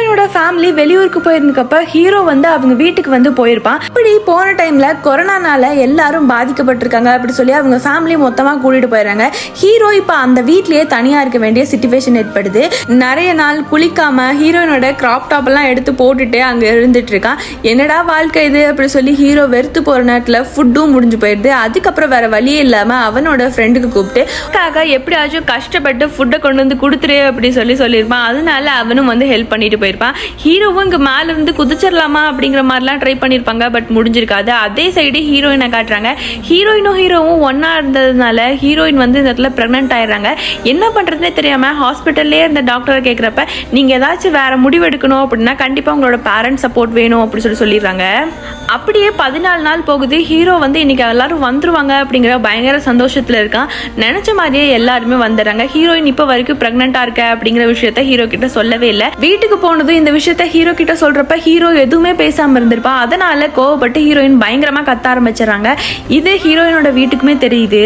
ஹீரோயினோட ஃபேமிலி வெளியூருக்கு போயிருந்தப்ப ஹீரோ வந்து அவங்க வீட்டுக்கு வந்து போயிருப்பான். இப்படி போன டைம்ல கொரோனானால எல்லாரும் பாதிக்கப்பட்டிருக்காங்க அப்படி சொல்லி அவங்க ஃபேமிலி மொத்தமா கூட்டிட்டு போயிடுறாங்க. ஹீரோ இப்ப அந்த வீட்லயே தனியா இருக்க வேண்டிய சிச்சுவேஷன் ஏற்படுது. நிறைய நாள் குளிக்காம ஹீரோயினோட கிராப் டாப் எல்லாம் எடுத்து போட்டுட்டு அங்க இருந்துட்டு இருக்கான். என்னடா வாழ்க்கை இது அப்படி சொல்லி ஹீரோ வெறுத்து போற நேரத்துல ஃபுட்டும் முடிஞ்சு போயிடுது. அதுக்கப்புறம் வேற வழியே இல்லாம அவனோட ஃப்ரெண்டுக்கு கூப்பிட்டு எப்படியாச்சும் கஷ்டப்பட்டு ஃபுட்டை கொண்டு வந்து கொடுத்துரு அப்படி சொல்லியிருப்பான். அதனால அவனும் வந்து ஹெல்ப் பண்ணிட்டு போயிருப்பான். ஹீரோவும் இங்க மேல இருந்து குதிச்சிடலாமா அப்படிங்கிற மாதிரிலாம் ட்ரை பண்ணிருப்பாங்க. பட் முடிஞ்சிருக்காது. அதே சைடு ஹீரோயினை காட்டுறாங்க. ஹீரோவும் ஒன்னா இருந்ததுனால ஹீரோயின் வந்து இந்த இடத்துல பிரெக்னென்ட் ஆயிடுறாங்க. என்ன பண்றதுனே தெரியாம ஹாஸ்பிட்டல்லே இருந்த டாக்டரை கேட்கிறப்ப நீங்க ஏதாச்சும் வேற முடிவு எடுக்கணும் அப்படின்னா கண்டிப்பா உங்களோட பேரண்ட்ஸ் சப்போர்ட் வேணும் அப்படி சொல்லிடுறாங்க. அப்படியே 14 நாள் போகுது. ஹீரோ வந்து இன்னைக்கு எல்லாரும் வந்துருவாங்க அப்படிங்கிற பயங்கர சந்தோஷத்துல இருக்கான். நினைச்ச மாதிரியே எல்லாருமே வந்துடுறாங்க. ஹீரோயின் இப்ப வரைக்கும் பிரெக்னெண்டா இருக்க அப்படிங்கிற விஷயத்த ஹீரோ கிட்ட சொல்லவே இல்லை. வீட்டுக்கு போனதும் இந்த விஷயத்த ஹீரோ கிட்ட சொல்றப்ப ஹீரோ எதுவுமே பேசாம இருந்திருப்பா. அதனால கோவப்பட்டு ஹீரோயின் பயங்கரமா கத்த ஆரம்பிச்சிடறாங்க. இது ஹீரோயினோட வீட்டுக்குமே தெரியுது.